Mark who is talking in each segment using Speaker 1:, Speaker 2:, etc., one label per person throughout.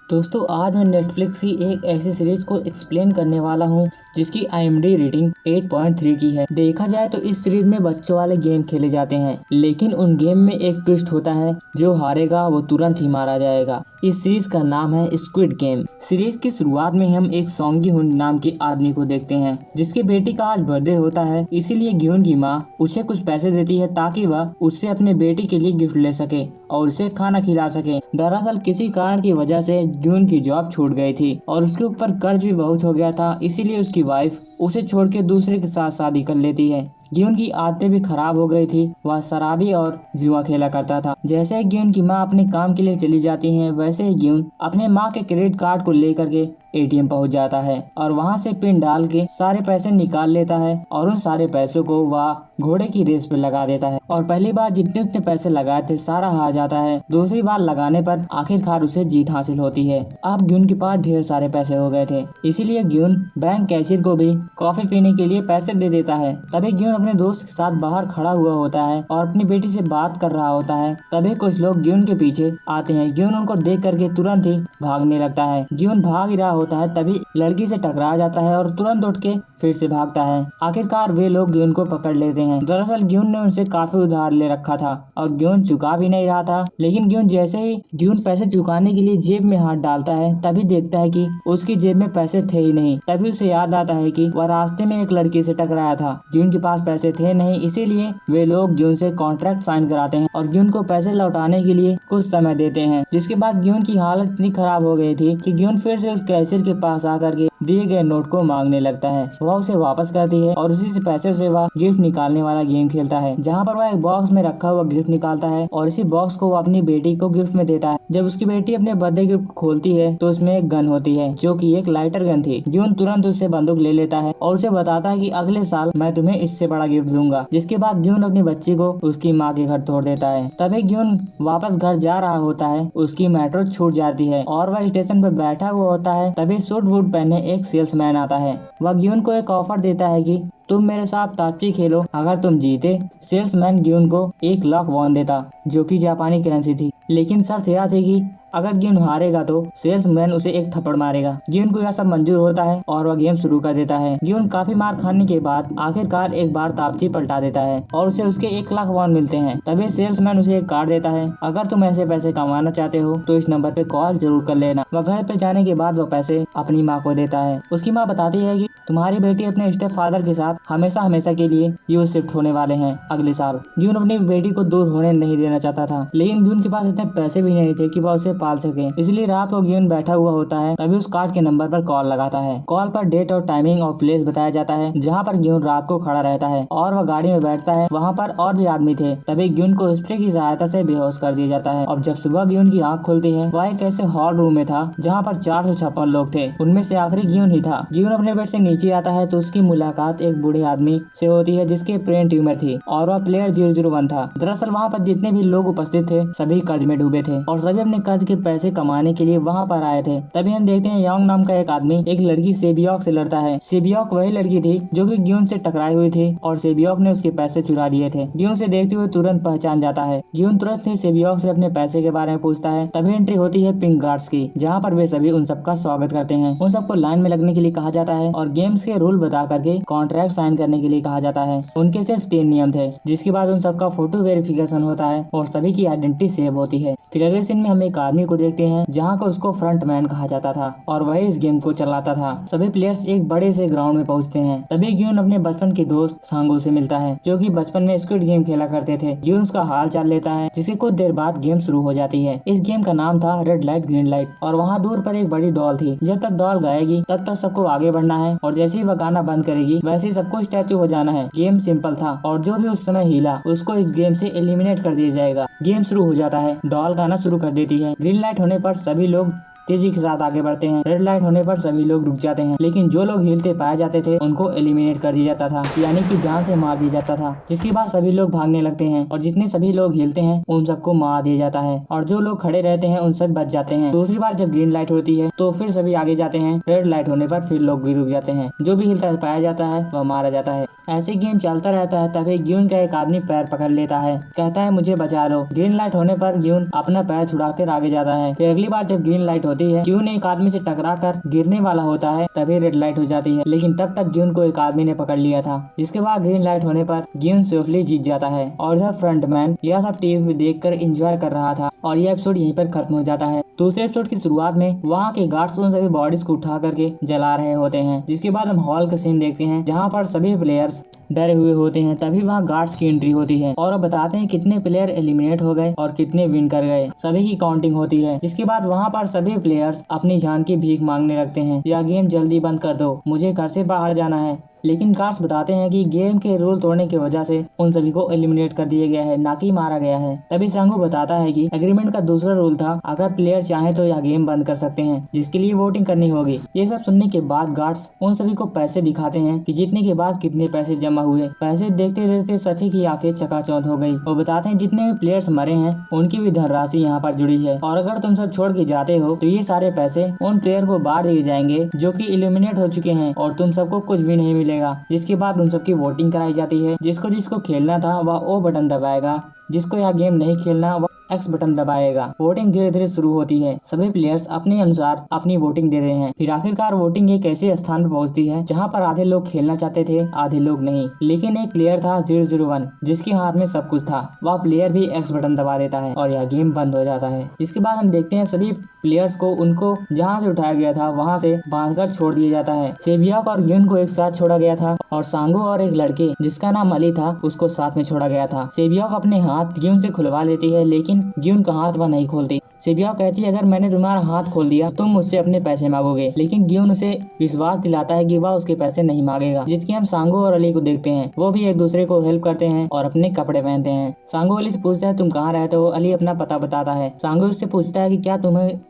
Speaker 1: दोस्तों आज मैं नेटफ्लिक्स की एक ऐसी सीरीज को एक्सप्लेन करने वाला हूँ जिसकी IMDb रेटिंग 8.3 की है। देखा जाए तो इस सीरीज में बच्चों वाले गेम खेले जाते हैं, लेकिन उन गेम में एक ट्विस्ट होता है। जो हारेगा वो तुरंत ही मारा जाएगा। इस सीरीज का नाम है स्क्विड गेम। सीरीज की शुरुआत में हम एक सोंगी हुन नाम के आदमी को देखते हैं जिसकी बेटी का आज बर्थडे होता है। इसीलिए ग्यून की माँ उसे कुछ पैसे देती है ताकि वह उससे अपने बेटी के लिए गिफ्ट ले सके और उसे खाना खिला सके। दरअसल किसी कारण की वजह से ग्यून की जॉब छूट गई थी और उसके ऊपर कर्ज भी बहुत हो गया था। इसीलिए उसकी वाइफ उसे छोड़ के दूसरे के साथ शादी कर लेती है। ग्यून की आदतें भी खराब हो गई थी। वह शराबी और जुआ खेला करता था। जैसे ही ग्यून की माँ अपने काम के लिए चली जाती है, वैसे ही ग्यून अपने माँ के क्रेडिट कार्ड को लेकर के ATM पहुंच जाता है और वहां से पिन डाल के सारे पैसे निकाल लेता है और उन सारे पैसों को वह घोड़े की रेस पे लगा देता है और पहली बार जितने उतने पैसे लगाए थे सारा हार जाता है। दूसरी बार लगाने पर आखिरकार उसे जीत हासिल होती है। अब ग्यून के पास ढेर सारे पैसे हो गए थे, इसीलिए ग्यून बैंक कैशियर को भी कॉफी पीने के लिए पैसे दे देता है। तभी ग्यून अपने दोस्त के साथ बाहर खड़ा हुआ होता है और अपनी बेटी से बात कर रहा होता है। तभी कुछ लोग ग्यून के पीछे आते हैं। ग्यून उनको देख करके तुरंत ही भागने लगता है। ग्यून भाग ही रहा होता है, तभी लड़की से टकरा जाता है और तुरंत उठ के फिर से भागता है। आखिरकार वे लोग ग्यून को पकड़ लेते हैं। दरअसल ग्यून ने उनसे काफी उधार ले रखा था और ग्यून चुका भी नहीं रहा था। लेकिन ग्यून जैसे ही ग्यून पैसे चुकाने के लिए जेब में हाथ डालता है, तभी देखता है कि उसकी जेब में पैसे थे ही नहीं। तभी उसे याद आता है कि वह रास्ते में एक लड़की से टकराया था। ग्यून के पास पैसे थे नहीं, इसीलिए वे लोग ग्यून से कॉन्ट्रैक्ट साइन कराते हैं और ग्यून को पैसे लौटाने के लिए कुछ समय देते हैं। जिसके बाद ग्यून की हालत इतनी खराब हो गई थी कि ग्यून फिर से उस कैशियर के पास आकर के दिए गए नोट को मांगने लगता है। वह उसे वापस करती है और उसी से पैसे से वह गिफ्ट निकालने वाला गेम खेलता है, जहाँ पर वह एक बॉक्स में रखा हुआ गिफ्ट निकालता है और इसी बॉक्स को वो अपनी बेटी को गिफ्ट में देता है। जब उसकी बेटी अपने बर्थडे गिफ्ट खोलती है तो उसमें एक गन होती है जो कि एक लाइटर गन थी। ग्यून तुरंत उससे बंदूक ले लेता है और उसे बताता है कि अगले साल मैं तुम्हें इससे बड़ा गिफ्ट दूंगा। जिसके बाद ग्यून अपनी बच्ची को उसकी माँ के घर छोड़ देता है। तभी ग्यून वापस घर जा रहा होता है, उसकी मेट्रो छूट जाती है और वह स्टेशन पर बैठा हुआ होता है। तभी सूट वूट पहने एक सेल्समैन आता है। वह ग्यून को एक ऑफर देता है कि तुम मेरे साथ ताप्ची खेलो, अगर तुम जीते। सेल्समैन ग्यून को 1 लाख वॉन देता जो कि जापानी करेंसी थी, लेकिन शर्त यह थी कि अगर ग्यून हारेगा तो सेल्समैन उसे एक थप्पड़ मारेगा। ग्यून को यह सब मंजूर होता है और वह गेम शुरू कर देता है। ग्यून काफी मार खाने के बाद आखिरकार एक बार ताप्ची पलटा देता है और उसे उसके 1 लाख वॉन मिलते हैं। तभी सेल्समैन उसे एक कार्ड देता है, अगर तुम ऐसे पैसे कमाना चाहते हो तो इस नंबर पे कॉल जरूर कर लेना। वह घर पे जाने के बाद वह पैसे अपनी माँ को देता है। उसकी माँ बताती है कि तुम्हारी बेटी अपने स्टेप फादर के साथ हमेशा हमेशा के लिए यूएस शिफ्ट होने वाले हैं अगले साल। ग्यून अपनी बेटी को दूर होने नहीं देना चाहता था, लेकिन ग्यून के पास इतने पैसे भी नहीं थे कि वह उसे पाल सके। इसलिए रात को ग्यून बैठा हुआ होता है। तभी उस कार्ड के नंबर पर कॉल लगाता है। कॉल पर डेट और टाइमिंग और प्लेस बताया जाता है जहाँ पर ग्यून रात को खड़ा रहता है और वह गाड़ी में बैठता है। वहाँ पर और भी आदमी थे। तभी ग्यून को स्प्रे की सहायता से बेहोश कर दिया जाता है और जब सुबह ग्यून की आँख खुलती है, वह एक ऐसे हॉल रूम में था जहाँ पर 456 लोग थे। उनमें से आखिरी ग्यून ही था। ग्यून अपने बेड से नीचे आता है तो उसकी मुलाकात एक बूढ़े आदमी से होती है जिसके ब्रेन ट्यूमर थी और वह प्लेयर 001 था। दरअसल वहाँ पर जितने भी लोग उपस्थित थे सभी कर्ज में डूबे थे और सभी अपने कर्ज के पैसे कमाने के लिए वहाँ पर आए थे। तभी हम देखते हैं योंग नाम का एक आदमी एक लड़की सेबियोक से लड़ता है। सेबियोक वही लड़की थी जो कि ग्यून से टकराई हुई थी और सेबियोक ने उसके पैसे चुरा लिए थे। ग्यून से देखते हुए तुरंत पहचान जाता है। ग्यून तुरंत ही सेबियोक से अपने पैसे के बारे में पूछता है। तभी एंट्री होती है पिंक गार्ड्स की, जहाँ पर वे सभी उन सबका स्वागत करते हैं। उन सबको लाइन में लगने के लिए कहा जाता है और गेम्स के रूल बता करके कॉन्ट्रैक्ट साइन करने के लिए कहा जाता है। उनके सिर्फ 3 नियम थे, जिसके बाद उन सबका फोटो वेरिफिकेशन होता है और सभी की आइडेंटिटी सेव होती है। फिर अगले सीन में हम एक आदमी को देखते हैं जहाँ को उसको फ्रंटमैन कहा जाता था और वही इस गेम को चलाता था। सभी प्लेयर्स एक बड़े से ग्राउंड में पहुंचते हैं। तभी ग्यून अपने बचपन के दोस्त सांगो से मिलता है जो कि बचपन में स्क्विड गेम खेला करते थे। ग्यून उसका हाल चाल लेता है, जिसके कुछ देर बाद गेम शुरू हो जाती है। इस गेम का नाम था रेड लाइट ग्रीन लाइट और वहाँ दूर पर एक बड़ी डॉल थी। जब तक डॉल गाएगी तब तक सबको आगे बढ़ना है और जैसे ही वह गाना बंद करेगी वैसे ही सबको स्टैचू हो जाना है। गेम सिंपल था और जो भी उस समय हिला उसको इस गेम से एलिमिनेट कर दिया जाएगा। गेम शुरू हो जाता है। डॉल गाना शुरू कर देती है। ग्रीन लाइट होने पर सभी लोग तेजी के साथ आगे बढ़ते हैं। रेड लाइट होने पर सभी लोग रुक जाते हैं, लेकिन जो लोग हिलते पाए जाते थे उनको एलिमिनेट कर दिया जाता था, यानी कि जान से मार दिया जाता था। जिसके बाद सभी लोग भागने लगते हैं और जितने सभी लोग हिलते हैं उन सबको मार दिया जाता है और जो लोग खड़े रहते हैं उन सब बच जाते हैं। दूसरी बार जब ग्रीन लाइट होती है तो फिर सभी आगे जाते हैं। रेड लाइट होने पर फिर लोग भी रुक जाते हैं। जो भी हिलता पाया जाता है वह मारा जाता है। ऐसे गेम चलता रहता है। तभी ग्यून का एक आदमी पैर पकड़ लेता है, कहता है मुझे बचा लो। ग्रीन लाइट होने पर ग्यून अपना पैर छुड़ा कर आगे जाता है। फिर अगली बार जब ग्रीन लाइट होती है, ग्यून एक आदमी से टकरा कर गिरने वाला होता है, तभी रेड लाइट हो जाती है। लेकिन तब तक ग्यून को एक आदमी ने पकड़ लिया था, जिसके बाद ग्रीन लाइट होने पर ग्यून सेफली जीत जाता है। और इधर फ्रंटमैन यह सब टीवी में देखकर एंजॉय कर रहा था और यह एपिसोड यहीं पर खत्म हो जाता है। दूसरे एपिसोड की शुरुआत में वहाँ के गार्ड्स उन सभी बॉडीज को उठा करके जला रहे होते हैं, जिसके बाद हम हॉल का सीन देखते हैं जहाँ पर सभी प्लेयर्स डरे हुए होते हैं। तभी वहाँ गार्ड्स की एंट्री होती है और बताते हैं कितने प्लेयर एलिमिनेट हो गए और कितने विन कर गए। सभी की काउंटिंग होती है, जिसके बाद वहाँ पर सभी प्लेयर्स अपनी जान की भीख मांगने लगते हैं, यह गेम जल्दी बंद कर दो, मुझे घर से बाहर जाना है। लेकिन गार्ड्स बताते हैं कि गेम के रूल तोड़ने की वजह से उन सभी को एलिमिनेट कर दिया गया है, ना कि मारा गया है। तभी सांगू बताता है कि एग्रीमेंट का दूसरा रूल था, अगर प्लेयर चाहे तो यह गेम बंद कर सकते हैं, जिसके लिए वोटिंग करनी होगी। ये सब सुनने के बाद गार्ड्स उन सभी को पैसे दिखाते हैं कि जीतने के बाद कितने पैसे जमा हुए। पैसे देखते देखते सभी की आंखें चकाचौंध हो गई और बताते हैं जितने भी प्लेयर्स मरे हैं उनकी भी धनराशि यहाँ पर जुड़ी है, और अगर तुम सब छोड़ के जाते हो तो ये सारे पैसे उन प्लेयर को बांट दिए जाएंगे जो कि एलिमिनेट हो चुके हैं और तुम सबको कुछ भी नहीं मिलेगा। जिसके बाद उन सबकी वोटिंग कराई जाती है। जिसको जिसको खेलना था वह ओ बटन दबाएगा, जिसको यह गेम नहीं खेलना वह एक्स बटन दबाएगा। वोटिंग धीरे धीरे शुरू होती है, सभी प्लेयर्स अपने अनुसार अपनी वोटिंग दे रहे हैं। फिर आखिरकार वोटिंग एक ऐसे स्थान पर पहुंचती है जहां पर आधे लोग खेलना चाहते थे, आधे लोग नहीं। लेकिन एक प्लेयर था 001 जिसके हाथ में सब कुछ था, वह प्लेयर भी एक्स बटन दबा देता है और यह गेम बंद हो जाता है। जिसके बाद हम देखते हैं सभी प्लेयर्स को उनको जहाँ से उठाया गया था वहाँ से बांधकर छोड़ दिया जाता है। सेबियाक और ग्यून को एक साथ छोड़ा गया था और सांगो और एक लड़के जिसका नाम अली था उसको साथ में छोड़ा गया था। सेबियाक अपने हाथ ग्यून से खुलवा लेती है, लेकिन ग्यून का हाथ वह नहीं खोलती। सेबियाक कहती है अगर मैंने तुम्हारा हाथ खोल दिया तुम मुझसे अपने पैसे मांगोगे, लेकिन ग्यून उसे विश्वास दिलाता है कि वह उसके पैसे नहीं मांगेगा। जिसकी हम सांगो और अली को देखते हैं, वो भी एक दूसरे को हेल्प करते हैं और अपने कपड़े पहनते हैं। सांगो अली से पूछता है तुम कहाँ रहते हो, अली अपना पता बताता है। सांगो उससे पूछता है कि क्या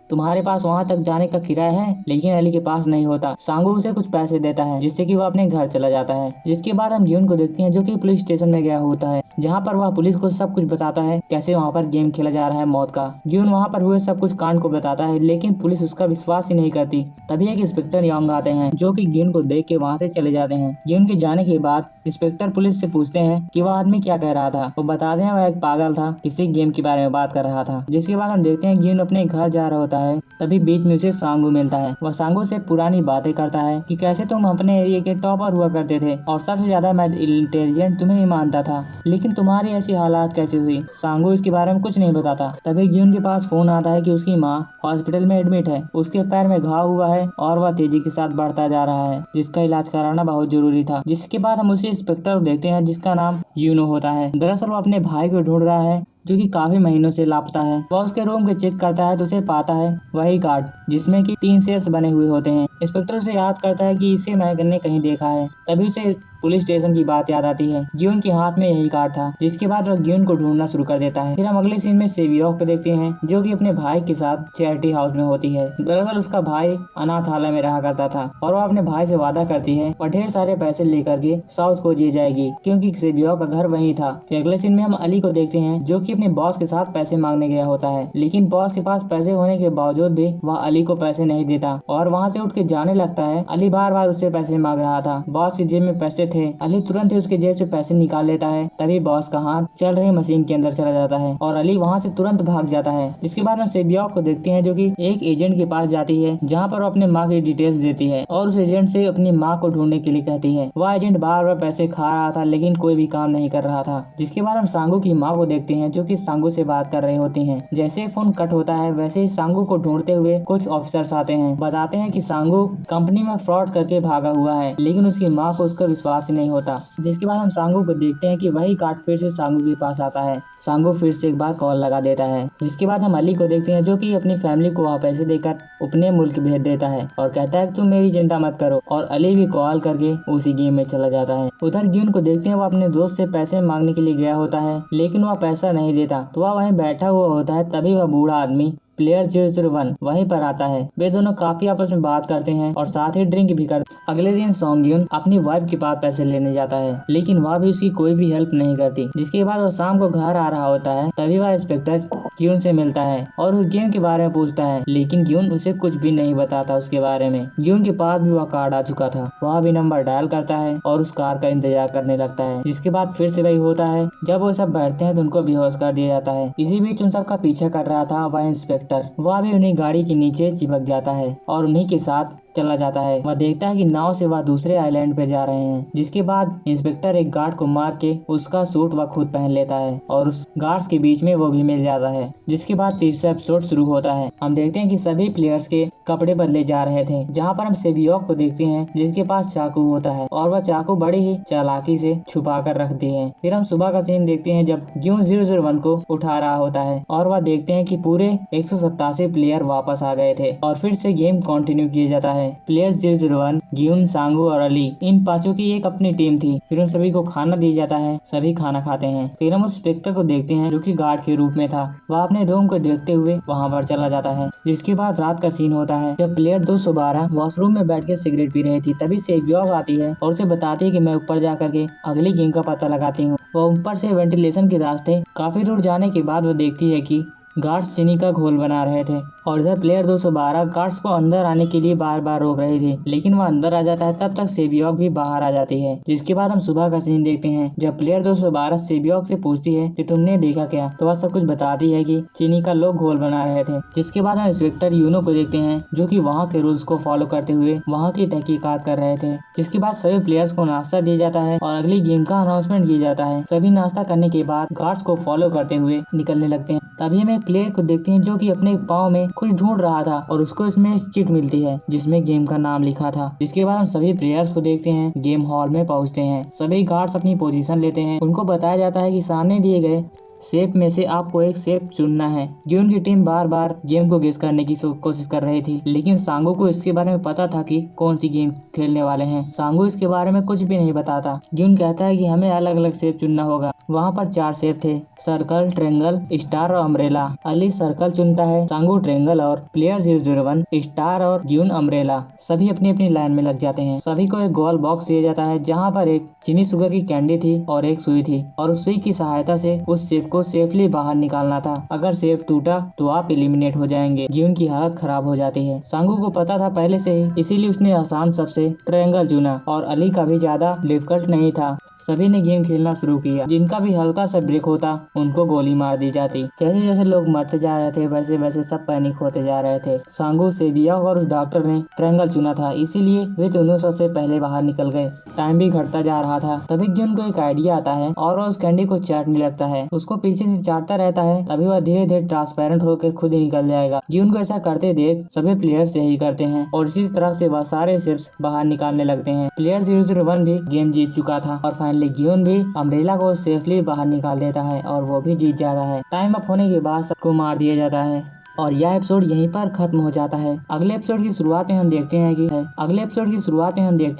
Speaker 1: तुम्हारे पास वहाँ तक जाने का किराया है, लेकिन अली के पास नहीं होता। सांगो उसे कुछ पैसे देता है जिससे कि वह अपने घर चला जाता है। जिसके बाद हम ग्यून को देखते हैं जो कि पुलिस स्टेशन में गया होता है, जहाँ पर वह पुलिस को सब कुछ बताता है कैसे वहाँ पर गेम खेला जा रहा है मौत का। ग्यून वहाँ पर हुए सब कुछ कांड को बताता है, लेकिन पुलिस उसका विश्वास ही नहीं करती। तभी एक इंस्पेक्टर यंग आते हैं जो कि ग्यून को देख के वहाँ से चले जाते हैं। ग्यून के जाने के बाद इंस्पेक्टर पुलिस से पूछते हैं कि वह आदमी क्या कह रहा था। वो बताते हैं वह एक पागल था, किसी गेम के बारे में बात कर रहा था। जिसके बाद हम देखते हैं ग्यून अपने घर जा रहा होता है, तभी बीच में उसे सांगू मिलता है। वह सांगू से पुरानी बातें करता है कि कैसे तुम अपने एरिया के टॉपर हुआ करते थे और सबसे ज्यादा मैं इंटेलिजेंट तुम्हें ही मानता था, लेकिन तुम्हारी ऐसी हालात कैसे हुई। सांगू इसके बारे में कुछ नहीं बताता। तभी ग्यून के पास फोन आता है कि उसकी माँ हॉस्पिटल में एडमिट है, उसके पैर में घाव हुआ है और वह तेजी के साथ बढ़ता जा रहा है, जिसका इलाज कराना बहुत जरूरी था। जिसके बाद हम उसे इंस्पेक्टर देखते हैं जिसका नाम यूनो होता है। दरअसल वो अपने भाई को ढूंढ रहा है जो कि काफी महीनों से लापता है। वह उसके रूम के चेक करता है तो उसे पाता है वही कार्ड जिसमें कि 3 शेयर्स बने हुए होते हैं। इंस्पेक्टर उसे याद करता है कि इसे मैंने कहीं देखा है। तभी उसे पुलिस स्टेशन की बात याद आती है। ग्यून के हाथ में यही कार्ड था। जिसके बाद वह ग्यून को ढूंढना शुरू कर देता है। फिर हम अगले सीन में सेबियाक को देखते हैं जो कि अपने भाई के साथ चैरिटी हाउस में होती है। दरअसल उसका भाई अनाथालय में रहा करता था और वह अपने भाई से वादा करती है और ढेर सारे पैसे लेकर के साउथ को जी जाएगी, क्योंकि सेबियाक का घर वहीं था। फिर अगले सीन में हम अली को देखते हैं जो कि अपने बॉस के साथ पैसे मांगने गया होता है, लेकिन बॉस के पास पैसे होने के बावजूद भी वह अली को पैसे नहीं देता और वहाँ से उठ के जाने लगता है। अली बार बार उससे पैसे मांग रहा था। बॉस की जेब में पैसे थे, अली तुरंत ही उसके जेब से पैसे निकाल लेता है। तभी बॉस का हाथ चल रही मशीन के अंदर चला जाता है और अली वहाँ से तुरंत भाग जाता है। जिसके बाद हम सेबियाक को देखते हैं जो कि एक एजेंट के पास जाती है जहाँ पर वो अपने माँ की डिटेल्स देती है और उस एजेंट से अपनी माँ को ढूंढने के लिए कहती है। वह एजेंट बार बार पैसे खा रहा था लेकिन कोई भी काम नहीं कर रहा था। जिसके बाद हम सांगू की माँ को देखते हैं जो कि सांगू से बात कर रही होती हैं। जैसे फोन कट होता है वैसे ही सांगू को ढूंढते हुए कुछ ऑफिसर्स आते हैं। बताते हैं कि सांगू कंपनी में फ्रॉड करके भागा हुआ है, लेकिन उसकी माँ को उसका विश्वास ही नहीं होता। जिसके बाद हम सांगू को देखते हैं कि वही कार्ड फिर से सांगू के पास आता है। सांगू फिर से एक बार कॉल लगा देता है। जिसके बाद हम अली को देखते हैं जो कि अपनी फैमिली को वहाँ पैसे देकर अपने मुल्क भेज देता है और कहता है कि तुम मेरी चिंता मत करो, और अली भी कॉल करके उसी गेम में चला जाता है। उधर ग्यून को देखते हैं वो अपने दोस्त से पैसे मांगने के लिए गया होता है, लेकिन वह पैसा नहीं देता तो वह वहीं बैठा हुआ होता है। तभी वह बूढ़ा आदमी प्लेयर 001 वहीं पर आता है। वे दोनों काफी आपस में बात करते हैं और साथ ही ड्रिंक भी करते हैं। अगले दिन सोंग्यून अपनी वाइफ के पास पैसे लेने जाता है, लेकिन वह भी उसकी कोई भी हेल्प नहीं करती। जिसके बाद वह शाम को घर आ रहा होता है। तभी वह इंस्पेक्टर ग्यून से मिलता है और उस गेम के बारे में पूछता है, लेकिन ग्यून उसे कुछ भी नहीं बताता उसके बारे में। ग्यून के पास भी वह कार्ड आ चुका था। वह भी नंबर डायल करता है और उस कार का इंतजार करने लगता है। जिसके बाद फिर से वही होता है। जब वो सब बैठते हैं तो उनको बेहोश कर दिया जाता है। इसी बीच उन सब का पीछा कर रहा था वह इंस्पेक्टर इंस्पेक्टर वह भी उन्हीं गाड़ी के नीचे चिपक जाता है और उन्हीं के साथ चला जाता है। वह देखता है कि नाव से वह दूसरे आइलैंड पे जा रहे हैं, जिसके बाद इंस्पेक्टर एक गार्ड को मार के उसका सूट वह खुद पहन लेता है और उस गार्ड्स के बीच में वो भी मिल जाता है। जिसके बाद तीसरा एपिसोड शुरू होता है। हम देखते हैं कि सभी प्लेयर्स के कपड़े बदले जा रहे थे, जहाँ पर हम सेबियोक को देखते हैं जिसके पास चाकू होता है और वह चाकू बड़ी ही चालाकी से छुपा कर रखती है। फिर हम सुबह का सीन देखते हैं जब ग्यून 001 को उठा रहा होता है और वह देखते हैं कि पूरे 187 प्लेयर वापस आ गए थे और फिर से गेम कंटिन्यू किया जाता है। प्लेयर 001, ग्यून, सांगू और अली, इन पांचों की एक अपनी टीम थी। फिर उन सभी को खाना दिया जाता है, सभी खाना खाते हैं। फिर हम उस स्पेक्टर को देखते हैं जो कि गार्ड के रूप में था। वह अपने रूम को देखते हुए वहां पर चला जाता है। जिसके बाद रात का सीन होता है जब प्लेयर 212 वॉशरूम में बैठ के सिगरेट पी रही थी। तभी सेबियोक आती है और उसे बताती है कि मैं ऊपर जा करके अगली गेम का पता लगाती हूँ। वह ऊपर से वेंटिलेशन के रास्ते काफी दूर जाने के बाद वह देखती है कि गार्ड्स चीनी का घोल बना रहे थे और इधर प्लेयर 212 गार्ड्स को अंदर आने के लिए बार बार रोक रही थी, लेकिन वह अंदर आ जाता है। तब तक सेबियोक भी बाहर आ जाती है। जिसके बाद हम सुबह का सीन देखते हैं जब प्लेयर 212 सेबियोक से पूछती है कि तुमने देखा क्या, तो वह सब कुछ बताती है कि चीनी का लोग घोल बना रहे थे। जिसके बाद हम इंस्पेक्टर यूनो को देखते हैं जो कि वहाँ के रूल्स को फॉलो करते हुए वहाँ की तहकीकात कर रहे थे। जिसके बाद सभी प्लेयर्स को नाश्ता दिया जाता है और अगली गेम का अनाउंसमेंट किया जाता है। सभी नाश्ता करने के बाद गार्ड्स को फॉलो करते हुए निकलने लगते हैं। तभी हम एक प्लेयर को देखते हैं जो कि अपने पाँव में कुछ ढूंढ रहा था और उसको इसमें चिट मिलती है जिसमें गेम का नाम लिखा था। जिसके बाद हम सभी प्लेयर्स को देखते हैं गेम हॉल में पहुंचते हैं। सभी गार्ड्स अपनी पोजीशन लेते हैं। उनको बताया जाता है कि सामने दिए गए शेप में से आपको एक शेप चुनना है। ग्यून की टीम बार बार गेम को गेस करने की कोशिश कर रही थी, लेकिन सांगू को इसके बारे में पता था कि कौन सी गेम खेलने वाले हैं। सांगू इसके बारे में कुछ भी नहीं बताता। ग्यून कहता है कि हमें अलग अलग शेप चुनना होगा। वहाँ पर 4 शेप थे, सर्कल, ट्रेंगल, स्टार और अम्ब्रेला। अली सर्कल चुनता है, सांगू ट्रेंगल और प्लेयर 001 स्टार और ग्यून अम्ब्रेला। सभी अपनी अपनी लाइन में लग जाते हैं। सभी को एक गोल बॉक्स दिया जाता है जहाँ पर एक चीनी शुगर की कैंडी थी और एक सुई थी और उस सुई की सहायता से उस शेप को सेफली बाहर निकालना था। अगर शेप टूटा तो आप एलिमिनेट हो जाएंगे। ग्यून की हालत खराब हो जाती है। सांगू को पता था पहले से ही, इसीलिए उसने आसान सबसे ट्रायंगल चुना और अली का भी ज्यादा डिफिकल्ट नहीं था। सभी ने गेम खेलना शुरू किया। जिनका भी हल्का सा ब्रेक होता उनको गोली मार दी जाती। जैसे जैसे लोग मरते जा रहे थे वैसे वैसे सब पैनिक होते जा रहे थे। सांगू, सेबियोक और उस डॉक्टर ने ट्रायंगल चुना था, इसीलिए वे दोनों सबसे पहले बाहर निकल गए। टाइम भी घटता जा रहा था। तभी ग्यून को एक आइडिया आता है और वह उस कैंडी को चाटने लगता है। उसको पीछे से चाटता रहता है। तभी वह धीरे धीरे ट्रांसपेरेंट होकर खुद ही निकल जाएगा। ग्यून को ऐसा करते देख सभी प्लेयर्स यही करते हैं और इसी तरह से वह सारे शिप्स बाहर निकालने लगते हैं। प्लेयर 001 भी गेम जीत चुका था और फाइनली ग्यून भी अम्ब्रेला को सेफली बाहर निकाल देता है और वो भी जीत जाता है। टाइम अप होने के बाद सबको मार दिया जाता है और यह एपिसोड यहीं पर खत्म हो जाता है। अगले एपिसोड की शुरुआत में हम देखते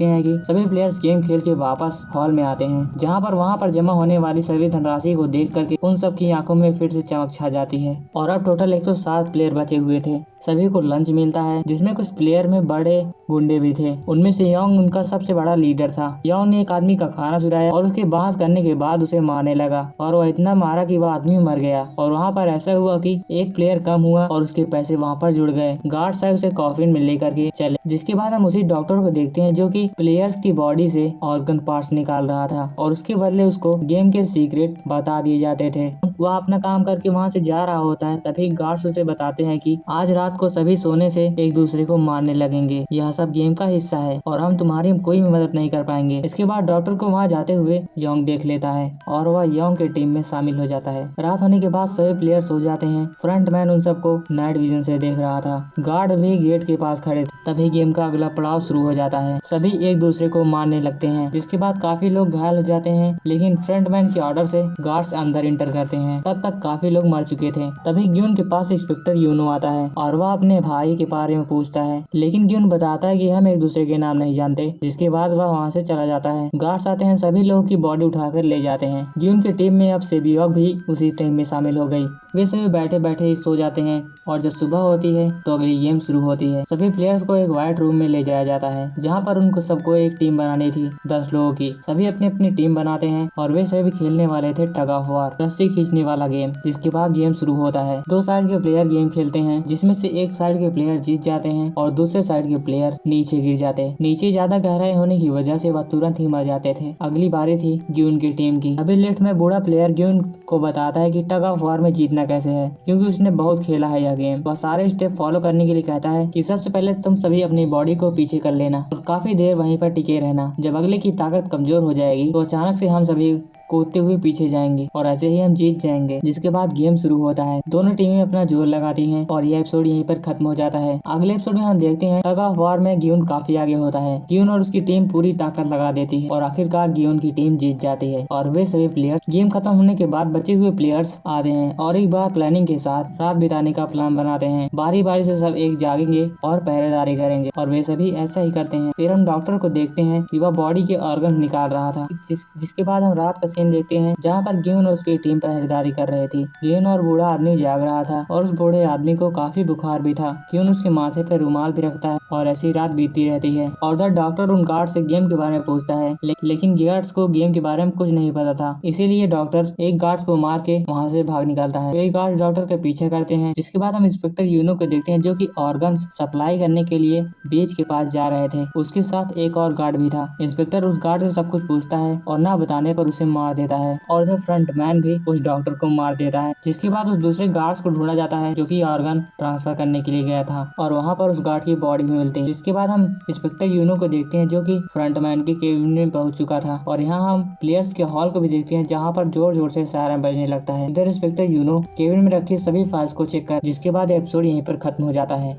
Speaker 1: हैं कि सभी प्लेयर्स गेम खेल के वापस हॉल में आते हैं, जहां पर वहां पर जमा होने वाली सभी धनराशि को देख करके उन सब की आंखों में फिर से चमक छा जाती है और अब टोटल 107 प्लेयर बचे हुए थे। सभी को लंच मिलता है जिसमें कुछ प्लेयर में बड़े गुंडे भी थे। उनमें से योंग उनका सबसे बड़ा लीडर था। योंग ने एक आदमी का खाना चुराया और उसके बहस करने के बाद उसे मारने लगा और वह इतना मारा कि वह आदमी मर गया। और वहाँ पर ऐसा हुआ कि एक प्लेयर कम हुआ और उसके पैसे वहाँ पर जुड़ गए। गार्ड साहब उसे कॉफिन में लेकर के चले। जिसके बाद हम उसी डॉक्टर को देखते हैं जो कि प्लेयर्स की बॉडी से ऑर्गन पार्ट्स निकाल रहा था और उसके बदले उसको गेम के सीक्रेट बता दिए जाते थे। वह अपना काम करके वहाँ से जा रहा होता है। तभी गार्ड्स उसे बताते हैं कि आज रात को सभी सोने से एक दूसरे को मारने लगेंगे। यह सब गेम का हिस्सा है और हम तुम्हारी कोई भी मदद नहीं कर पाएंगे। इसके बाद डॉक्टर को वहाँ जाते हुए योंग देख लेता है और वह योंग के टीम में शामिल हो जाता है। रात होने के बाद सभी प्लेयर सो जाते हैं। फ्रंटमैन उन सबको नाइट विजन से देख रहा था। गार्ड भी गेट के पास खड़े थे। तभी गेम का अगला पड़ाव शुरू हो जाता है। सभी एक दूसरे को मारने लगते हैं, जिसके बाद काफी लोग घायल हो जाते हैं, लेकिन फ्रंटमैन के ऑर्डर से गार्ड्स अंदर इंटर करते हैं। तब तक काफी लोग मर चुके थे। तभी ग्यून के पास इंस्पेक्टर यूनो आता है और वह अपने भाई के बारे में पूछता है, लेकिन ग्यून बताता है कि हम एक दूसरे के नाम नहीं जानते। जिसके बाद वह वहाँ से चला जाता है। गार्ड्स आते हैं, सभी लोगों की बॉडी उठाकर ले जाते हैं। ग्यून की टीम में अब सेबियोक भी उसी टीम में शामिल हो गई। वे सभी बैठे बैठे ही सो जाते हैं और जब सुबह होती है तो अगली गेम शुरू होती है। सभी प्लेयर्स को सबको एक व्हाइट रूम में ले जाया जाता है, जहाँ पर उनको सबको एक टीम बनानी थी 10 लोगों की। सभी अपनी अपनी टीम बनाते हैं और वे सभी खेलने वाले थे टग ऑफ वार, रस्सी खींचने वाला गेम। जिसके बाद गेम शुरू होता है। दो साइड के प्लेयर गेम खेलते हैं, जिसमें से एक साइड के प्लेयर जीत जाते हैं और दूसरे साइड के प्लेयर नीचे गिर जाते हैं। नीचे ज्यादा गहराई होने की वजह से वह तुरंत ही मर जाते थे। अगली बारी थी ग्यून की टीम की। अभी लेफ्ट में बूढ़ा प्लेयर ग्यून को बताता है कि टग ऑफ वार में जीतना कैसे है, क्योंकि उसने बहुत खेला है यह गेम। वह सारे स्टेप फॉलो करने के लिए कहता है कि सबसे पहले तुम सभी अपनी बॉडी को पीछे कर लेना और काफी देर वहीं पर टिके रहना। जब अगले की ताकत कमजोर हो जाएगी तो अचानक से हम सभी कूदते हुए पीछे जाएंगे और ऐसे ही हम जीत जाएंगे। जिसके बाद गेम शुरू होता है। दोनों टीमें अपना जोर लगाती हैं और यह एपिसोड यहीं पर खत्म हो जाता है। अगले एपिसोड में हम देखते हैं टग ऑफ वार में ग्यून काफी आगे होता है। ग्यून और उसकी टीम पूरी ताकत लगा देती है और आखिरकार ग्यून की टीम जीत जाती है और वे सभी प्लेयर्स गेम खत्म होने के बाद बचे हुए प्लेयर्स आते हैं और एक बार प्लानिंग के साथ रात बिताने का प्लान बनाते हैं। बारी बारी से सब एक जागेंगे और पहरेदारी करेंगे और वे सभी ऐसा ही करते हैं। फिर हम डॉक्टर को देखते हैं कि वह बॉडी के ऑर्गन्स निकाल रहा था। जिसके बाद हम रात का सीन देखते हैं, जहाँ पर ग्यून और उसकी टीम पहरेदारी कर रहे थे। ग्यून और बूढ़ा आदमी जाग रहा था और उस बूढ़े आदमी को काफी बुखार भी था। ग्यून उसके माथे पर रुमाल भी रखता है और ऐसी रात बीतती रहती है। और उधर डॉक्टर उन गार्ड से गेम के बारे में पूछता है, लेकिन गार्ड्स को गेम के बारे में कुछ नहीं पता था। इसीलिए डॉक्टर एक गार्ड्स को मार के वहाँ से भाग निकलता है। वे गार्ड डॉक्टर के पीछे करते हैं। जिसके बाद हम इंस्पेक्टर यूनो को देखते हैं, जो कि ऑर्गन्स सप्लाई करने के लिए बीच के पास जा रहे थे। उसके साथ एक और गार्ड भी था। इंस्पेक्टर उस गार्ड से सब कुछ पूछता है और ना बताने पर उसे मार देता है और उधर फ्रंटमैन भी उस डॉक्टर को मार देता है। जिसके बाद उस दूसरे गार्ड्स को ढूंढा जाता है, जो कि ऑर्गन ट्रांसफर करने के लिए गया था और वहाँ पर उस गार्ड की बॉडी भी मिलती है। जिसके बाद हम इंस्पेक्टर यूनो को देखते हैं, जो कि फ्रंटमैन के केबिन में पहुंच चुका था और यहाँ हम प्लेयर्स के हॉल को भी देखते हैं, जहाँ पर जोर जोर से सायरन बजने लगता है। इधर इंस्पेक्टर यूनो केबिन में रखी सभी फाइल्स को चेक कर, जिसके बाद एपिसोड यहीं पर खत्म हो जाता है।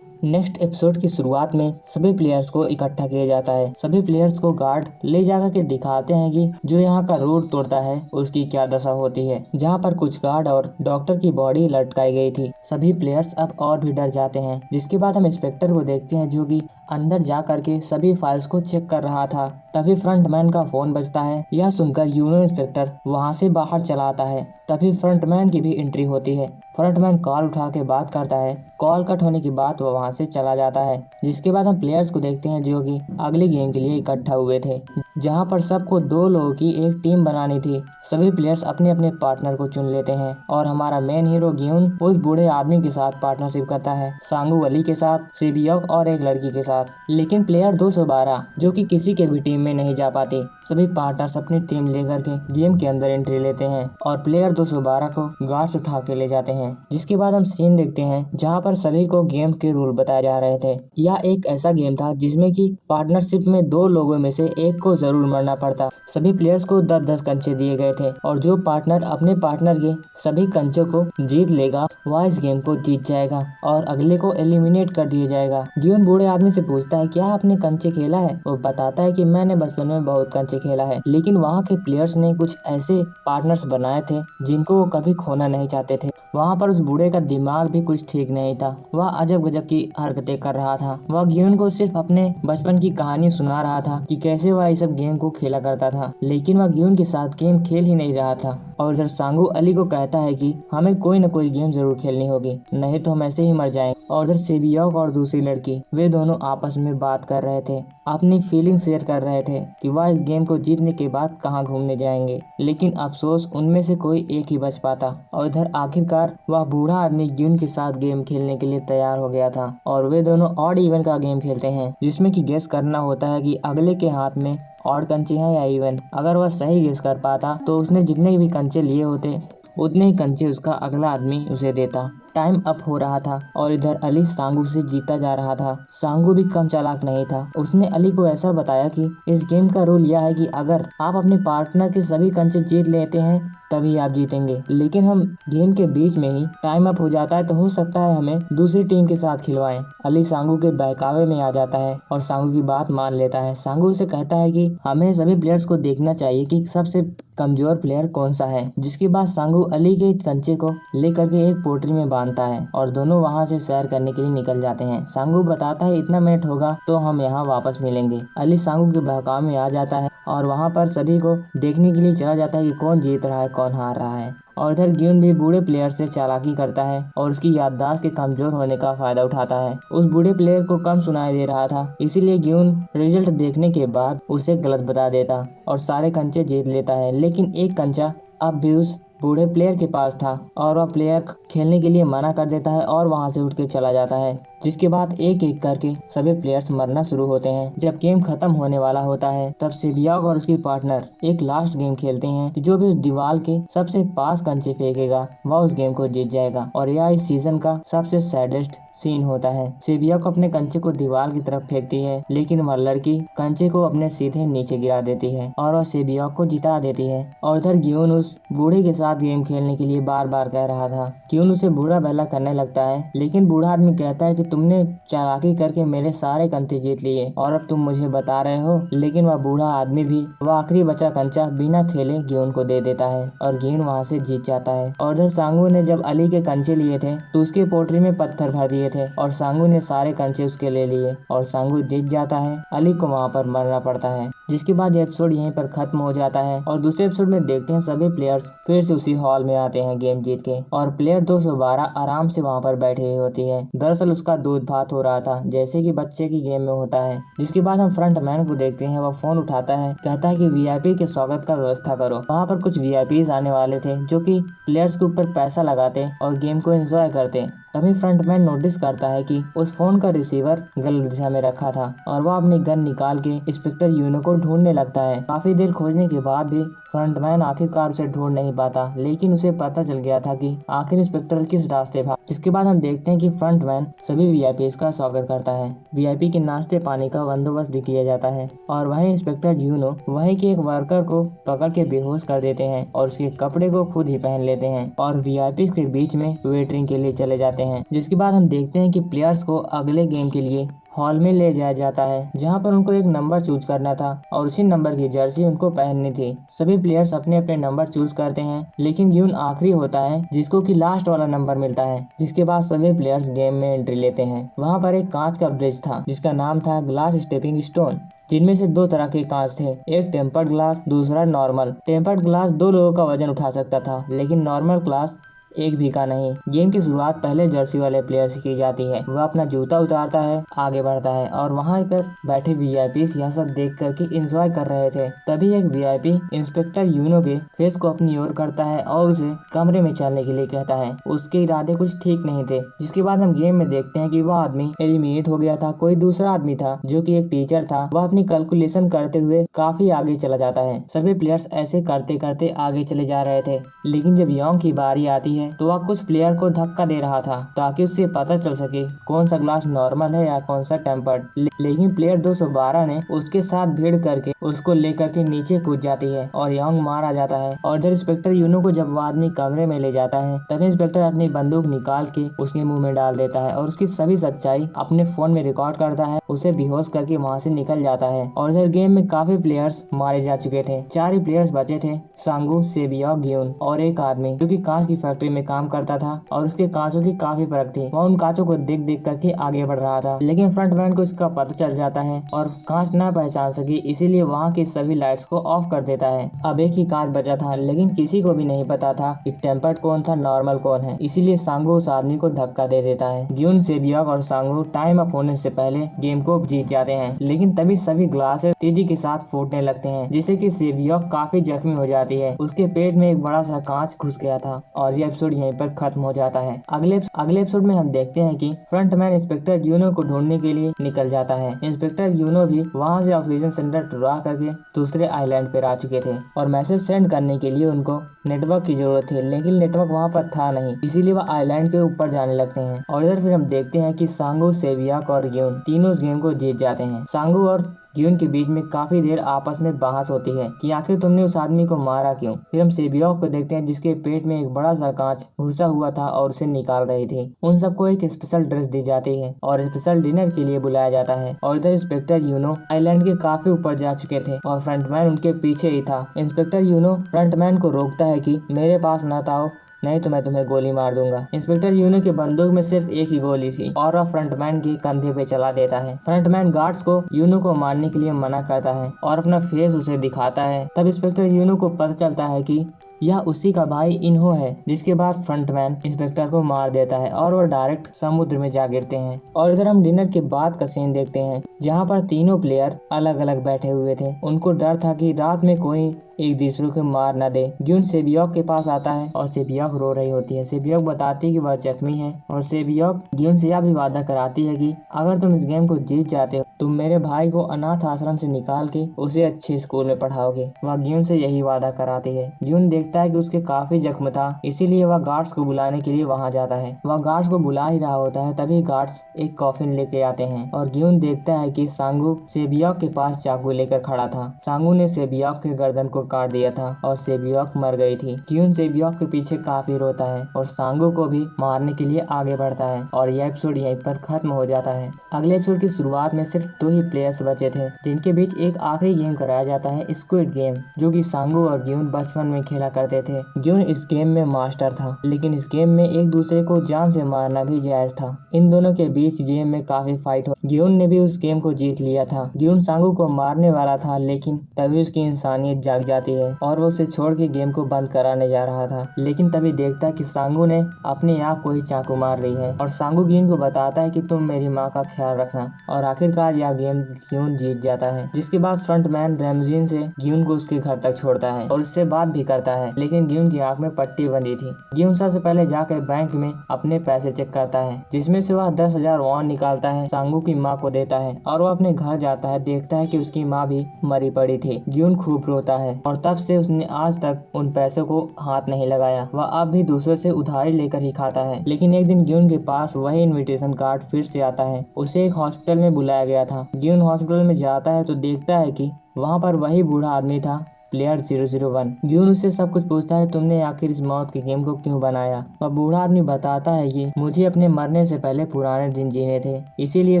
Speaker 1: नेक्स्ट एपिसोड की शुरुआत में सभी प्लेयर्स को इकट्ठा किया जाता है। सभी प्लेयर्स को गार्ड ले जाकर के दिखाते हैं कि जो यहाँ का रूल तोड़ता है उसकी क्या दशा होती है। जहाँ पर कुछ गार्ड और डॉक्टर की बॉडी लटकाई गई थी। सभी प्लेयर्स अब और भी डर जाते हैं। जिसके बाद हम इंस्पेक्टर को देखते हैं, जो कि अंदर जा करके सभी फाइल्स को चेक कर रहा था। तभी फ्रंटमैन का फोन बजता है। यह सुनकर यूनो इंस्पेक्टर वहाँ से बाहर चला आता है। तभी फ्रंटमैन की भी एंट्री होती है। फ्रंटमैन कॉल उठा के बात करता है। कॉल कट होने के बाद वह वहाँ से चला जाता है। जिसके बाद हम प्लेयर्स को देखते हैं, जो कि अगले गेम के लिए इकट्ठा हुए थे, जहाँ पर सबको 2 लोगों की एक टीम बनानी थी। सभी प्लेयर्स अपने अपने पार्टनर को चुन लेते हैं और हमारा मेन हीरो ग्यून उस बूढ़े आदमी के साथ पार्टनरशिप करता है, सांगू अली के साथ, सेबियोक और एक लड़की के साथ। लेकिन प्लेयर 212 जो कि किसी के भी टीम में नहीं जा पाते, सभी पार्टनर्स अपनी टीम लेकर के गेम के अंदर एंट्री लेते हैं और प्लेयर 212 को गार्ड्स उठा के ले जाते हैं। जिसके बाद हम सीन देखते हैं, जहाँ पर सभी को गेम के रूल बताए जा रहे थे। यह एक ऐसा गेम था जिसमें कि पार्टनरशिप में 2 लोगों में से एक को जरूर मरना पड़ता। सभी प्लेयर्स को 10-10 कंचे दिए गए थे और जो पार्टनर अपने पार्टनर के सभी कंचों को जीत लेगा वह इस गेम को जीत जाएगा और अगले को एलिमिनेट कर दिया जाएगा। ग्यून बूढ़े आदमी से पूछता है, क्या आपने कंचे खेला है? वो बताता है कि मैंने बचपन में बहुत कंचे खेला है, लेकिन वहाँ के प्लेयर्स ने कुछ ऐसे पार्टनर्स बनाए थे जिनको वो कभी खोना नहीं चाहते थे। वहाँ पर उस बूढ़े का दिमाग भी कुछ ठीक नहीं था। वह अजब गजब की हरकतें कर रहा था। वह ग्यून को सिर्फ अपने बचपन की कहानी सुना रहा था कि कैसे वह इस सब गेम को खेला करता था, लेकिन वह ग्यून के साथ गेम खेल ही नहीं रहा था। और इधर सांगू अली को कहता है कि हमें कोई न कोई गेम जरूर खेलनी होगी, नहीं तो हम ऐसे ही मर जाएंगे। और इधर सेबियोक और दूसरी लड़की वे दोनों आपस में बात कर रहे थे, अपनी फीलिंग शेयर कर रहे थे कि वह इस गेम को जीतने के बाद कहाँ घूमने जाएंगे। लेकिन अफसोस उनमें से कोई एक ही बच पाता। और इधर आखिरकार वह बूढ़ा आदमी ग्यून के साथ गेम खेलने के लिए तैयार हो गया था और वे दोनों ऑड इवन का गेम खेलते हैं, जिसमें कि गेस करना होता है कि अगले के हाथ में ऑड कंचे हैं या इवन। अगर वह सही गेस कर पाता तो उसने जितने भी कंचे लिए होते उतने ही कंचे उसका अगला आदमी उसे देता। टाइम अप हो रहा था और इधर अली सांगू से जीता जा रहा था। सांगू भी कम चालाक नहीं था। उसने अली को ऐसा बताया कि इस गेम का रूल यह है कि अगर आप अपने पार्टनर के सभी कंचे जीत लेते हैं तभी आप जीतेंगे, लेकिन हम गेम के बीच में ही टाइम अप हो जाता है तो हो सकता है हमें दूसरी टीम के साथ खिलवाएं। अली सांगू के बहकावे में आ जाता है और सांगू की बात मान लेता है। सांगू उसे कहता है कि हमें सभी प्लेयर्स को देखना चाहिए कि सबसे कमजोर प्लेयर कौन सा है। जिसके बाद सांगू अली के कंचे को लेकर के एक पोटरी में बांधता है और दोनों वहां से सैर करने के लिए निकल जाते हैं। सांगू बताता है इतना मिनट होगा तो हम यहाँ वापस मिलेंगे। अली सांगू के बहकावे में आ जाता है और वहाँ पर सभी को देखने के लिए चला जाता है कि कौन जीत रहा है कौन हार रहा है। और इधर ग्यून भी बूढ़े प्लेयर से चालाकी करता है और उसकी याददाश्त के कमजोर होने का फायदा उठाता है। उस बूढ़े प्लेयर को कम सुनाई दे रहा था, इसीलिए ग्यून रिजल्ट देखने के बाद उसे गलत बता देता और सारे कंचे जीत लेता है। लेकिन एक कंचा अब भी उस बूढ़े प्लेयर के पास था और वह प्लेयर खेलने के लिए मना कर देता है और वहां से उठ के चला जाता है, जिसके बाद एक एक करके सभी प्लेयर्स मरना शुरू होते हैं। जब गेम खत्म होने वाला होता है तब सेबियाग और उसकी पार्टनर एक लास्ट गेम खेलते हैं कि जो भी उस दीवार के सबसे पास कंचे फेंकेगा वह उस गेम को जीत जाएगा। और यह इस सीजन का सबसे सैडेस्ट सीन होता है। सेबिया को अपने कंचे को दीवार की तरफ फेंकती है, लेकिन वह लड़की कंचे को अपने सीधे नीचे गिरा देती है और वह सेबिया को जिता देती है। और उधर ग्यून उस बूढ़े के साथ गेम खेलने के लिए बार बार कह रहा था। ग्यून उसे बुरा भला करने लगता है, लेकिन बूढ़ा आदमी कहता है कि तुमने चालाकी करके मेरे सारे कंचे जीत लिए और अब तुम मुझे बता रहे हो। लेकिन वह बूढ़ा आदमी भी वह आखिरी बचा कंचा बिना खेले ग्यून को दे देता है और ग्यून वहाँ से जीत जाता है। और उधर सांगू ने जब अली के कंचे लिए थे तो उसके पोटरी में पत्थर भर दिए थे और सांगू ने सारे कंचे उसके ले लिए और सांगू जीत जाता है। अली को वहाँ पर मरना पड़ता है, जिसके बाद एपिसोड यहीं पर खत्म हो जाता है। और दूसरे एपिसोड में देखते हैं सभी प्लेयर्स फिर से उसी हॉल में आते हैं गेम जीत के और प्लेयर 212 आराम से वहाँ पर बैठी हुई होती है। दरअसल उसका दूध भात हो रहा था, जैसे कि बच्चे की गेम में होता है। जिसके बाद हम फ्रंट मैन को देखते हैं, वह फोन उठाता है, कहता है कि वीआईपी के स्वागत का व्यवस्था करो। वहाँ पर कुछ वीआईपीज आने वाले थे जो कि प्लेयर्स के ऊपर पैसा लगाते और गेम को एंजॉय करते। तभी फ्रंटमैन नोटिस करता है कि उस फोन का रिसीवर गलत दिशा में रखा था और वह अपनी गन निकाल के इंस्पेक्टर यूनो को ढूंढने लगता है। काफी देर खोजने के बाद भी फ्रंटमैन आखिरकार उसे ढूंढ नहीं पाता, लेकिन उसे पता चल गया था कि आखिर इंस्पेक्टर किस रास्ते भाग। जिसके बाद हम देखते हैं कि फ्रंटमैन सभी वीआईपीज का स्वागत करता है। वीआईपी के नाश्ते पानी का बंदोबस्त भी किया जाता है और वहीं इंस्पेक्टर यूनो वहीं के एक वर्कर को पकड़ के बेहोश कर देते हैं और उसके कपड़े को खुद ही पहन लेते हैं और वीआईपी के बीच में वेटरिंग के लिए चले जाते हैं। जिसके बाद हम देखते हैं कि प्लेयर्स को अगले गेम के लिए हॉल में ले जाया जाता है, जहां पर उनको एक नंबर चूज करना था और उसी नंबर की जर्सी उनको पहननी थी। सभी प्लेयर्स अपने अपने नंबर चूज करते हैं, लेकिन ग्यून आखिरी होता है जिसको कि लास्ट वाला नंबर मिलता है। जिसके बाद सभी प्लेयर्स गेम में एंट्री लेते हैं। वहां पर एक कांच का ब्रिज था जिसका नाम था ग्लास स्टेपिंग स्टोन, जिनमें से दो तरह के कांच थे, एक टेम्पर्ड ग्लास, दूसरा नॉर्मल। टेम्पर्ड ग्लास 2 लोगों का वजन उठा सकता था, लेकिन नॉर्मल ग्लास एक भी का नहीं। गेम की शुरुआत पहले जर्सी वाले प्लेयर से की जाती है। वह अपना जूता उतारता है, आगे बढ़ता है और वहाँ पर बैठे वीआईपीज यह सब देख करके एंजॉय कर रहे थे। तभी एक वीआईपी इंस्पेक्टर यूनो के फेस को अपनी ओर करता है और उसे कमरे में चलने के लिए कहता है। उसके इरादे कुछ ठीक नहीं थे। जिसके बाद हम गेम में देखते हैं कि वह आदमी एलिमिनेट हो गया था। कोई दूसरा आदमी था जो कि एक टीचर था। वह अपनी कैलकुलेशन करते हुए काफी आगे चला जाता है। सभी प्लेयर्स ऐसे करते करते आगे चले जा रहे थे, लेकिन जब योंग की बारी आती है तो वह कुछ प्लेयर को धक्का दे रहा था ताकि उससे पता चल सके कौन सा ग्लास नॉर्मल है या कौन सा टेम्पर्ड। लेकिन प्लेयर 212 ने उसके साथ भीड़ करके उसको लेकर के नीचे कूद जाती है और योंग मारा जाता है। और जब इंस्पेक्टर यूनो को जब वो आदमी कमरे में ले जाता है तभी इंस्पेक्टर अपनी बंदूक निकाल के उसके मुंह में डाल देता है और उसकी सभी सच्चाई अपने फोन में रिकॉर्ड करता है। उसे बेहोश करके वहाँ से निकल जाता है। और इधर गेम में काफी प्लेयर्स मारे जा चुके थे। 4 ही प्लेयर्स बचे थे, सांगू, सेबिया, ग्यून और एक आदमी जो कि कांच की फैक्ट्री में काम करता था और उसके कांचों की काफी परख थी। वह उन कांचों को देख देख करके आगे बढ़ रहा था, लेकिन फ्रंटमैन को इसका पता चल जाता है और कांच न पहचान सकी, इसीलिए वहाँ की सभी लाइट्स को ऑफ कर देता है। अब एक ही कांच बचा था, लेकिन किसी को भी नहीं पता था कि टेम्पर्ड कौन था, नॉर्मल कौन है। इसीलिए सांगू उस आदमी को धक्का दे देता है। ग्यून, सेबियाग और सांगू टाइम अप होने से पहले गेम को जीत जाते हैं, लेकिन तभी सभी ग्लास तेजी के साथ फूटने लगते हैं, जिससे कि सेबियाग काफी जख्मी हो जाती है। उसके पेट में एक बड़ा सा कांच घुस गया था और यह एपिसोड यहीं पर खत्म हो जाता है। अगले एपिसोड में हम देखते हैं कि फ्रंटमैन इंस्पेक्टर यूनो को ढूंढने के लिए निकल जाता है। इंस्पेक्टर यूनो भी वहां से ऑक्सीजन सेंटर टुरा करके दूसरे आइलैंड पर आ चुके थे और मैसेज सेंड करने के लिए उनको नेटवर्क की जरूरत थी, लेकिन नेटवर्क वहां पर था नहीं, इसीलिए वह आइलैंड के ऊपर जाने लगते हैं। और इधर फिर हम देखते हैं कि सांगू, सेबियाक और ग्यून तीनों इस गेम को जीत जाते हैं। सांगू और ग्यून के बीच में काफी देर आपस में बहस होती है कि आखिर तुमने उस आदमी को मारा क्यों। फिर हम सेबियाक को देखते हैं जिसके पेट में एक बड़ा सा कांच घुसा हुआ था और उसे निकाल रही थी। उन सबको एक स्पेशल ड्रेस दी जाती है और स्पेशल डिनर के लिए बुलाया जाता है। और इधर इंस्पेक्टर यूनो आइलैंड के काफी ऊपर जा चुके थे और फ्रंटमैन उनके पीछे ही था। इंस्पेक्टर यूनो फ्रंटमैन को रोकता है कि मेरे पास न आओ, नहीं तो मैं तुम्हें गोली मार दूंगा। इंस्पेक्टर यूनो की बंदूक में सिर्फ एक ही गोली थी और वह फ्रंटमैन के कंधे पे चला देता है। फ्रंटमैन गार्ड्स को यूनो को मारने के लिए मना करता है और अपना फेस उसे दिखाता है। तब इंस्पेक्टर यूनो को पता चलता है कि यह उसी का भाई इन्हो है। जिसके बाद फ्रंटमैन इंस्पेक्टर को मार देता है और वो डायरेक्ट समुद्र में जा गिरते हैं। और इधर हम डिनर के बाद का सीन देखते हैं जहाँ पर तीनों प्लेयर अलग अलग बैठे हुए थे। उनको डर था कि रात में कोई एक दूसरे को मार न दे। ग्यून सेबियोक के पास आता है और सेबियोक रो रही होती है। सेबियोक बताती है कि वह जख्मी है और सेबियोक ग्यून से यह भी वादा कराती है कि अगर तुम इस गेम को जीत जाते हो तुम मेरे भाई को अनाथ आश्रम से निकाल के उसे अच्छे स्कूल में पढ़ाओगे। वह ग्यून से यही वादा कराती है। ग्यून देखता है कि उसके काफी जख्म था, इसीलिए वह गार्ड्स को बुलाने के लिए वहाँ जाता है। वह गार्ड्स को बुला ही रहा होता है तभी गार्ड्स एक कॉफिन लेके आते हैं और ग्यून देखता है कि सांगू सेबियोक के पास चाकू लेकर खड़ा था। सांगू ने सेबियोक के गर्दन को काट दिया था और सेबियोक मर गई थी। ग्यून सेबियोक के पीछे काफी रोता है और सांगू को भी मारने के लिए आगे बढ़ता है और यह एपिसोड यहीं पर खत्म हो जाता है। अगले एपिसोड की शुरुआत में सिर्फ 2 ही प्लेयर्स बचे थे जिनके बीच एक आखिरी गेम कराया जाता है, स्क्विड गेम, जो कि सांगू और ग्यून बचपन में खेला करते थे। ग्यून इस गेम में मास्टर था, लेकिन इस गेम में एक दूसरे को जान से मारना भी जायज था। इन दोनों के बीच गेम में काफी फाइट हो। ग्यून ने भी उस गेम को जीत लिया था। ग्यून सांगू को मारने वाला था, लेकिन तभी उसकी इंसानियत जाग जाती है और वो उसे छोड़ के गेम को बंद कराने जा रहा था। लेकिन तभी देखता है कि सांगू ने अपने आप को ही चाकू मार ली है और सांगू ग्यून को बताता है कि तुम मेरी माँ का ख्याल रखना। और आखिरकार यह गेम ग्यून जीत जाता है। जिसके बाद फ्रंटमैन रैमजीन से ग्यून को उसके घर तक छोड़ता है और उससे बात भी करता है, लेकिन ग्यून की आंख में पट्टी बंधी थी। ग्यून सबसे पहले जाकर बैंक में अपने पैसे चेक करता है, जिसमें से वह 10,000 वॉन निकालता है, सांगू की माँ को देता है और वो अपने घर जाता है। देखता है कि उसकी माँ भी मरी पड़ी थी। ग्यून खूब रोता है और तब से उसने आज तक उन पैसों को हाथ नहीं लगाया। वह अब भी दूसरों से उधारी लेकर ही खाता है। लेकिन एक दिन ग्यून के पास वही इनविटेशन कार्ड फिर से आता है। उसे एक हॉस्पिटल में बुलाया गया था। ग्यून हॉस्पिटल में जाता है तो देखता है कि वहाँ पर वही बूढ़ा आदमी था, प्लेयर 001। ग्यून उससे सब कुछ पूछता है, तुमने आखिर इस मौत के गेम को क्यों बनाया? वह बूढ़ा आदमी बताता है कि मुझे अपने मरने से पहले पुराने दिन जीने थे, इसीलिए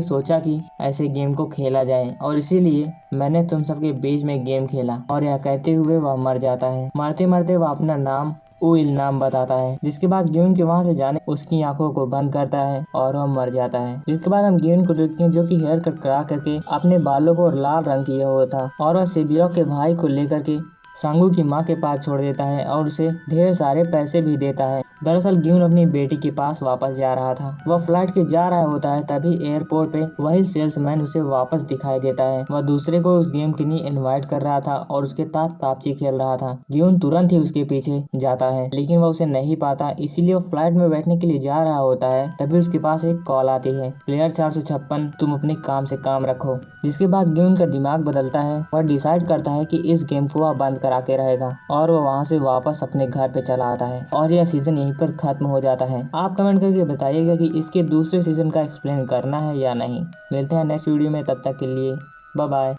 Speaker 1: सोचा कि ऐसे गेम को खेला जाए और इसीलिए मैंने तुम सबके बीच में गेम खेला। और यह कहते हुए वह मर जाता है। मरते मरते वह अपना नाम उइल नाम बताता है। जिसके बाद ग्यून के वहाँ से जाने उसकी आंखों को बंद करता है और वह मर जाता है। जिसके बाद हम ग्यून को देखते हैं जो कि हेयर कट करा करके अपने बालों को लाल रंग किया हुआ था और वह सेबियोक के भाई को लेकर के सांगू की माँ के पास छोड़ देता है और उसे ढेर सारे पैसे भी देता है। दरअसल ग्यून अपनी बेटी के पास वापस जा रहा था। वह फ्लाइट के जा रहा होता है तभी एयरपोर्ट पे वही सेल्समैन उसे वापस दिखाई देता है। वह दूसरे को उस गेम के लिए इनवाइट कर रहा था और उसके साथ तापची खेल रहा था। ग्यून तुरंत ही उसके पीछे जाता है, लेकिन वह उसे नहीं पाता, इसीलिए वो फ्लाइट में बैठने के लिए जा रहा होता है। तभी उसके पास एक कॉल आती है, प्लेयर 456 तुम अपने काम से काम रखो। जिसके बाद ग्यून का दिमाग बदलता है। वह डिसाइड करता है कि इस गेम को वह बंद करा के रहेगा और वो वहाँ से वापस अपने घर पे चला आता है और यह सीजन यहीं पर खत्म हो जाता है। आप कमेंट करके बताइएगा कि इसके दूसरे सीजन का एक्सप्लेन करना है या नहीं। मिलते हैं नेक्स्ट वीडियो में, तब तक के लिए बाय बाय।